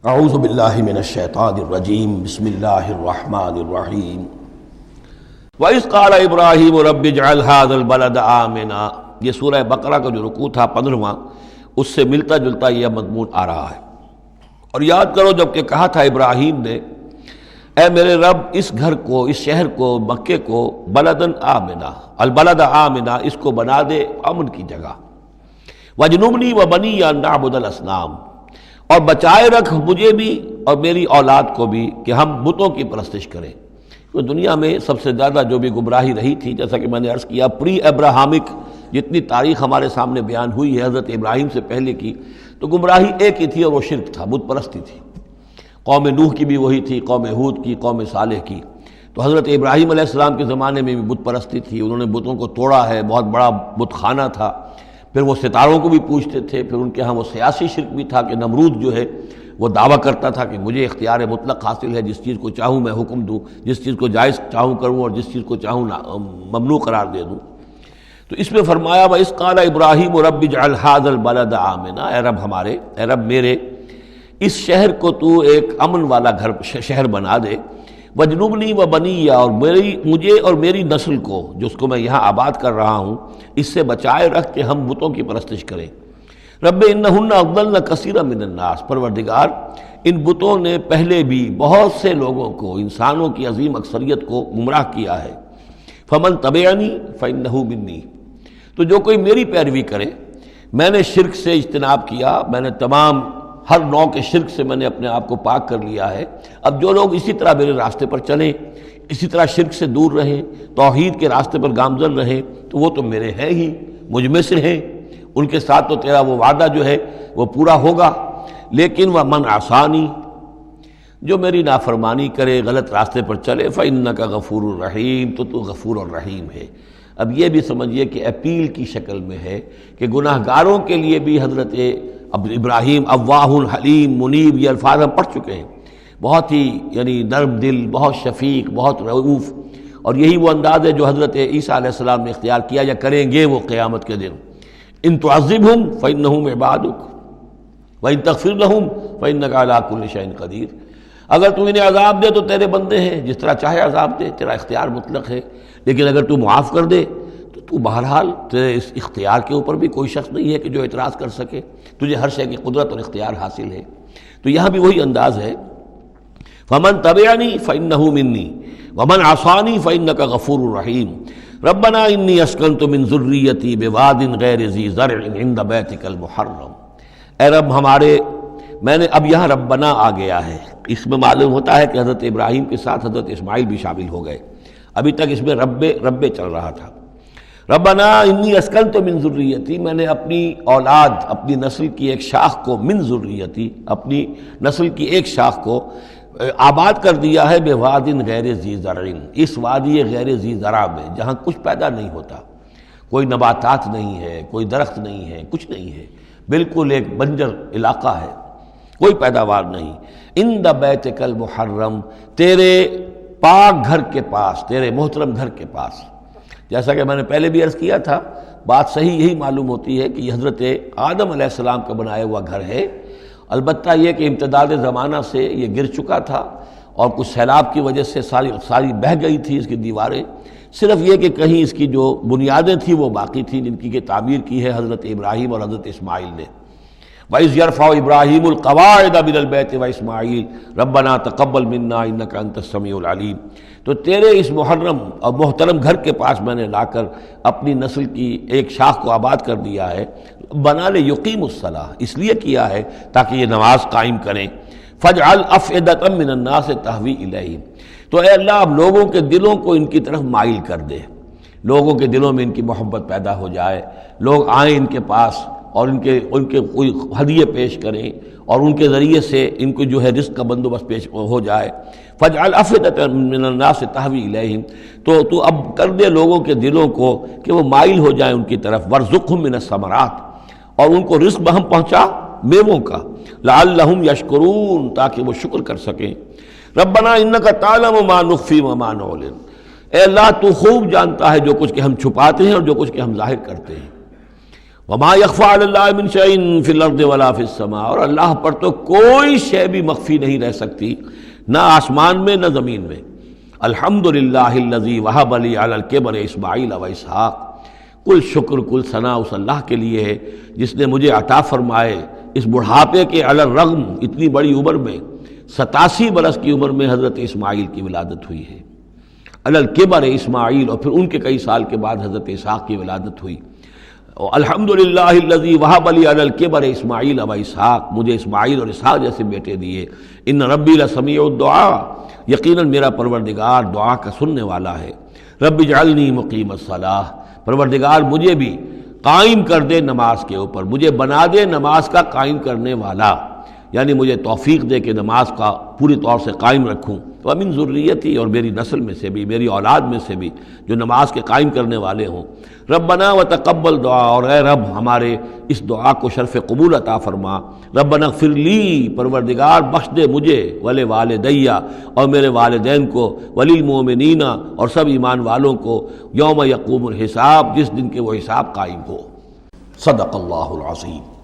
اعوذ باللہ من الشیطان الرجیم بسم اللہ الرحمن الرحیم وَإِذْ قَالَ إِبْرَاهِيمُ رَبِّ اجْعَلْ هَذَا الْبَلَدَ آمِنًا۔ یہ سورہ بقرہ کا جو رکوع تھا 15واں، اس سے ملتا جلتا یہ مضمون آ رہا ہے۔ اور یاد کرو جب کہ کہا تھا ابراہیم نے، اے میرے رب اس گھر کو، اس شہر کو، مکے کو بلدن آمنا، البلد آمنا، اس کو بنا دے امن کی جگہ، وَاجْنُبْنِي وَبَنِيَّ أَن نَعْبُدَ الْأَصْنَامَ، اور بچائے رکھ مجھے بھی اور میری اولاد کو بھی کہ ہم بتوں کی پرستش کریں۔ تو دنیا میں سب سے زیادہ جو بھی گمراہی رہی تھی، جیسا کہ میں نے عرض کیا، پری ابراہمک جتنی تاریخ ہمارے سامنے بیان ہوئی ہے حضرت ابراہیم سے پہلے کی، تو گمراہی ایک ہی تھی اور وہ شرک تھا، بت پرستی تھی۔ قوم نوح کی بھی وہی تھی، قوم ہود کی، قوم صالح کی۔ تو حضرت ابراہیم علیہ السلام کے زمانے میں بھی بت پرستی تھی، انہوں نے بتوں کو توڑا ہے، بہت بڑا بت خانہ تھا۔ پھر وہ ستاروں کو بھی پوجتے تھے، پھر ان کے ہاں وہ سیاسی شرک بھی تھا کہ نمرود جو ہے وہ دعویٰ کرتا تھا کہ مجھے اختیار مطلق حاصل ہے، جس چیز کو چاہوں میں حکم دوں، جس چیز کو جائز چاہوں کروں اور جس چیز کو چاہوں ممنوع قرار دے دوں۔ تو اس میں فرمایا وَإِذْ قَالَ إِبْرَاهِيمُ رَبِّ اجْعَلْ هَذَا الْبَلَدَ آمِنًا، اے رب ہمارے، اے رب میرے، اس شہر کو تو ایک امن والا گھر شہر بنا دے، وَاجْنُبْنِي وَبَنِيَّ، اور مجھے اور میری نسل کو، جس کو میں یہاں آباد کر رہا ہوں، اس سے بچائے رکھ کہ ہم بتوں کی پرستش کریں۔ رب انہن اضللن کثیرا من الناس، پروردگار ان بتوں نے پہلے بھی بہت سے لوگوں کو، انسانوں کی عظیم اکثریت کو گمراہ کیا ہے۔ فمن تبعنی فانہ منی، تو جو کوئی میری پیروی کرے، میں نے شرک سے اجتناب کیا، میں نے تمام ہر نوع کے شرک سے میں نے اپنے آپ کو پاک کر لیا ہے۔ اب جو لوگ اسی طرح میرے راستے پر چلیں، اسی طرح شرک سے دور رہیں، توحید کے راستے پر گامزن رہیں، تو وہ تو میرے ہیں ہی، مجھ میں سے ہیں، ان کے ساتھ تو تیرا وہ وعدہ جو ہے وہ پورا ہوگا۔ لیکن وَمَنْ عَصَانِی، جو میری نافرمانی کرے، غلط راستے پر چلے، فَإِنَّكَ غَفُورٌ رَحِيمٌ، تو غفور الرحیم ہے۔ اب یہ بھی سمجھیے کہ اپیل کی شکل میں ہے کہ گناہ گاروں کے لیے بھی حضرت ابراہیم اواہ حلیم منیب، یہ الفاظ ہم پڑھ چکے ہیں، بہت ہی یعنی نرم دل، بہت شفیق، بہت رؤوف، اور یہی وہ انداز ہے جو حضرت عیسیٰ علیہ السلام نے اختیار کیا یا کریں گے وہ قیامت کے دن۔ ان تعذبہم فانہم عبادک وان تغفر لہم فانک علی کل شیء قدیر، اگر تو انہیں عذاب دے تو تیرے بندے ہیں، جس طرح چاہے عذاب دے، تیرا اختیار مطلق ہے، لیکن اگر تو معاف کر دے تو بہرحال تیرے اس اختیار کے اوپر بھی کوئی شخص نہیں ہے کہ جو اعتراض کر سکے، تجھے ہر شے کی قدرت اور اختیار حاصل ہے۔ تو یہاں بھی وہی انداز ہے، فمن تبعنی فانہ منی ومن عصانی فانک غفور رحیم، ربنا انی اسکنت من ذریتی بواد غیر ذی زرع عند بیتک المحرم، اے رب ہمارے، میں نے اب یہاں ربنا آ گیا ہے، اس میں معلوم ہوتا ہے کہ حضرت ابراہیم کے ساتھ حضرت اسماعیل بھی شامل ہو گئے، ابھی تک اس میں رب چل رہا تھا۔ ربنا انی اسکنت من ذریتی، میں نے اپنی اولاد، اپنی نسل کی ایک شاخ کو، من ذریتی، اپنی نسل کی ایک شاخ کو آباد کر دیا ہے، بواد غیر ذی زرع، اس وادی غیر ذی زرع میں، جہاں کچھ پیدا نہیں ہوتا، کوئی نباتات نہیں ہے، کوئی درخت نہیں ہے، کچھ نہیں ہے، بالکل ایک بنجر علاقہ ہے، کوئی پیداوار نہیں، عند بیتک المحرم، تیرے پاک گھر کے پاس، تیرے محترم گھر کے پاس۔ جیسا کہ میں نے پہلے بھی عرض کیا تھا، بات صحیح یہی معلوم ہوتی ہے کہ یہ حضرت آدم علیہ السلام کا بنایا ہوا گھر ہے، البتہ یہ کہ امتداد زمانہ سے یہ گر چکا تھا اور کچھ سیلاب کی وجہ سے ساری بہہ گئی تھی اس کی دیواریں، صرف یہ کہ کہیں اس کی جو بنیادیں تھیں وہ باقی تھیں، جن کی کہ تعمیر کی ہے حضرت ابراہیم اور حضرت اسماعیل نے۔ وَإِذْ يَرْفَعُ إِبْرَاهِيمُ الْقَوَاعِدَ مِنَ الْبَيْتِ وَإِسْمَاعِيلُ رَبَّنَا تَقَبَّلْ مِنَّا إِنَّكَ أَنْتَ السَّمِيعُ الْعَلِيمُ، تو تیرے اس محرم اور محترم گھر کے پاس میں نے لا کر اپنی نسل کی ایک شاخ کو آباد کر دیا ہے، بنا لے یقیم الصلاۃ، اس لیے کیا ہے تاکہ یہ نماز قائم کریں۔ فَاجْعَلْ أَفْئِدَةً مِّنَ النَّاسِ تَهْوِي إِلَيْهِمْ، تو اے اللہ اب لوگوں کے دلوں کو ان کی طرف مائل کر دے، لوگوں کے دلوں میں ان کی محبت پیدا ہو جائے، لوگ آئیں ان کے پاس اور ان کے کوئی ہدیے پیش کریں اور ان کے ذریعے سے ان کو جو ہے رزق کا بندوبست پیش ہو جائے۔ فَاجْعَلْ أَفْئِدَةً مِّنَ النَّاسِ تَهْوِي إِلَيْهِمْ، تو اب کر دے لوگوں کے دلوں کو کہ وہ مائل ہو جائیں ان کی طرف، وَارْزُقْهُم مِّنَ الثَّمَرَاتِ، اور ان کو رزق ہم پہنچا میووں کا، لَعَلَّهُمْ يَشْكُرُونَ، تاکہ وہ شکر کر سکیں۔ رَبَّنَا إِنَّكَ تَعْلَمُ مَا نُخْفِي وَمَا نُعْلِنُ، اے اللہ تو خوب جانتا ہے جو کچھ کہ ہم چھپاتے ہیں اور جو کچھ کہ ہم ظاہر کرتے ہیں۔ وما یخفی علی اللہ من شیء فی الارض ولا فی السماء، اور اللہ پر تو کوئی شے بھی مخفی نہیں رہ سکتی، نہ آسمان میں نہ زمین میں۔ الحمدللہ الذی وہب لی علی الکبر اسماعیل و اسحاق، کل شکر کل ثنا اس اللہ کے لیے ہے جس نے مجھے عطا فرمائے اس بڑھاپے کے علی الرغم، اتنی بڑی عمر میں 87 برس کی عمر میں حضرت اسماعیل کی ولادت ہوئی ہے، علی الکبر اسماعیل، اور پھر ان کے کئی سال کے بعد حضرت اسحاق کی ولادت ہوئی۔ الحمدللہ الذی وہب لی علی الکبر اسماعیل و اسحاق، مجھے اسماعیل اور اسحاق جیسے بیٹے دیے۔ ان ربی لسمیع الدعاء، یقیناً میرا پروردگار دعا کا سننے والا ہے۔ رب اجعلنی مقیم الصلاۃ، پروردگار مجھے بھی قائم کر دے نماز کے اوپر، مجھے بنا دے نماز کا قائم کرنے والا، یعنی مجھے توفیق دے کہ نماز کا پوری طور سے قائم رکھوں۔ ومن ذریتی، اور میری نسل میں سے بھی، میری اولاد میں سے بھی جو نماز کے قائم کرنے والے ہوں۔ ربنا وتقبل دعا، اور اے رب ہمارے اس دعا کو شرف قبول عطا فرما۔ ربنا اغفر لی، پروردگار بخش دے مجھے، ولوالدی، اور میرے والدین کو، وللمؤمنین، اور سب ایمان والوں کو، یوم یقوم الحساب، جس دن کے وہ حساب قائم ہو۔ صدق اللہ العظیم۔